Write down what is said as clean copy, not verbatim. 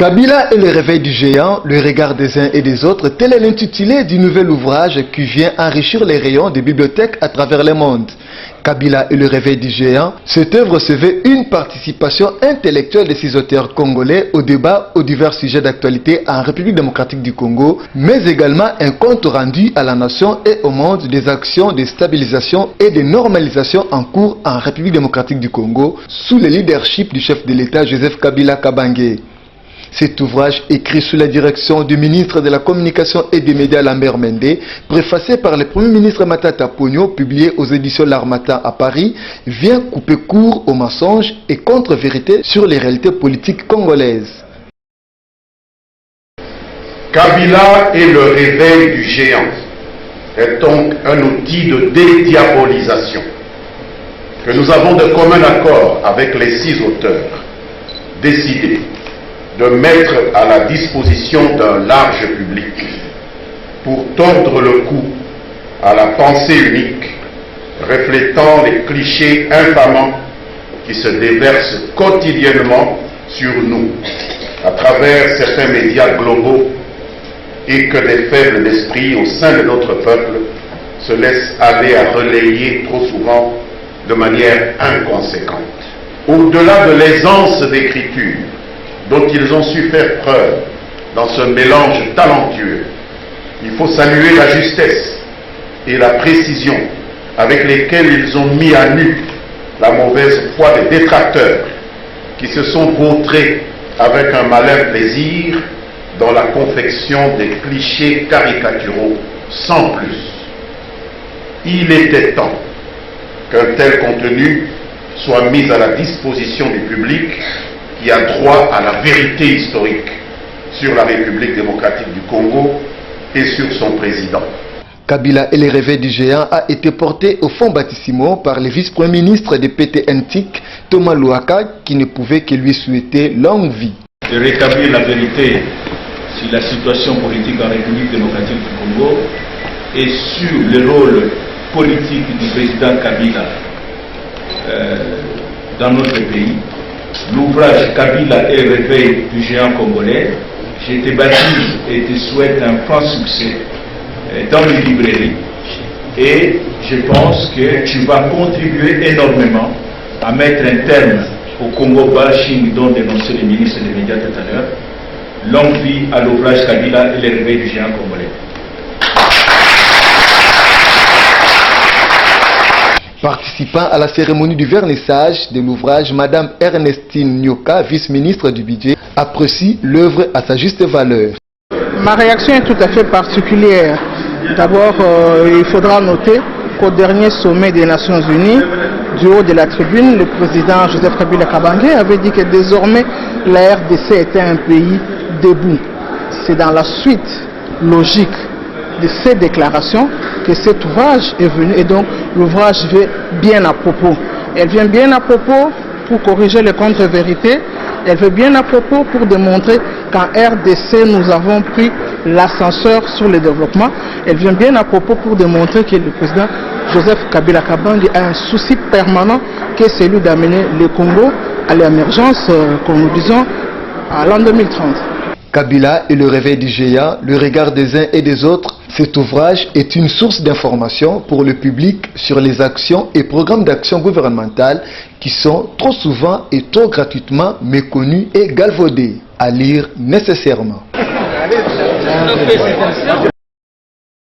Kabila et le réveil du géant, le regard des uns et des autres, tel est l'intitulé du nouvel ouvrage qui vient enrichir les rayons des bibliothèques à travers le monde. Kabila et le réveil du géant, cette œuvre se veut une participation intellectuelle de ces auteurs congolais au débat aux divers sujets d'actualité en République démocratique du Congo, mais également un compte rendu à la nation et au monde des actions de stabilisation et de normalisation en cours en République démocratique du Congo sous le leadership du chef de l'État Joseph Kabila Kabange. Cet ouvrage, écrit sous la direction du ministre de la Communication et des Médias Lambert Mende, préfacé par le Premier ministre Matata Ponyo, publié aux éditions L'Harmattan à Paris, vient couper court aux mensonges et contre-vérités sur les réalités politiques congolaises. Kabila et le réveil du géant est donc un outil de dédiabolisation que nous avons de commun accord avec les 6 auteurs décidés de mettre à la disposition d'un large public pour tordre le cou à la pensée unique, reflétant les clichés infamants qui se déversent quotidiennement sur nous à travers certains médias globaux et que des faibles d'esprit au sein de notre peuple se laissent aller à relayer trop souvent de manière inconséquente. Au-delà de l'aisance d'écriture dont ils ont su faire preuve dans ce mélange talentueux, il faut saluer la justesse et la précision avec lesquelles ils ont mis à nu la mauvaise foi des détracteurs qui se sont vautrés avec un malin plaisir dans la confection des clichés caricaturaux sans plus. Il était temps qu'un tel contenu soit mis à la disposition du public qui a droit à la vérité historique sur la République démocratique du Congo et sur son président. Kabila et le réveil du géant a été porté au fond baptismaux par le vice-premier ministre de PTNTIC, Thomas Louaka, qui ne pouvait que lui souhaiter longue vie. De rétablir la vérité sur la situation politique en République démocratique du Congo et sur le rôle politique du président Kabila dans notre pays. L'ouvrage Kabila et le réveil du géant congolais, je te baptise et te souhaite un franc succès dans les librairies et je pense que tu vas contribuer énormément à mettre un terme au Congo bashing dont dénonçait le ministre des Médias tout à l'heure. Longue vie à l'ouvrage Kabila et le réveil du géant congolais. Participant à la cérémonie du vernissage de l'ouvrage, Madame Ernestine Nyoka, vice-ministre du budget, apprécie l'œuvre à sa juste valeur. Ma réaction est tout à fait particulière. D'abord, il faudra noter qu'au dernier sommet des Nations Unies, du haut de la tribune, le président Joseph Kabila Kabange avait dit que désormais la RDC était un pays debout. C'est dans la suite logique de ces déclarations que cet ouvrage est venu et donc l'ouvrage vient bien à propos. Elle vient bien à propos pour corriger les contre-vérités, elle vient bien à propos pour démontrer qu'en RDC nous avons pris l'ascenseur sur le développement, elle vient bien à propos pour démontrer que le président Joseph Kabila Kabange a un souci permanent qui est celui d'amener le Congo à l'émergence, comme nous disons, à l'an 2030. Kabila et le réveil du géant, le regard des uns et des autres, cet ouvrage est une source d'information pour le public sur les actions et programmes d'action gouvernementale qui sont trop souvent et trop gratuitement méconnus et galvaudés. À lire nécessairement.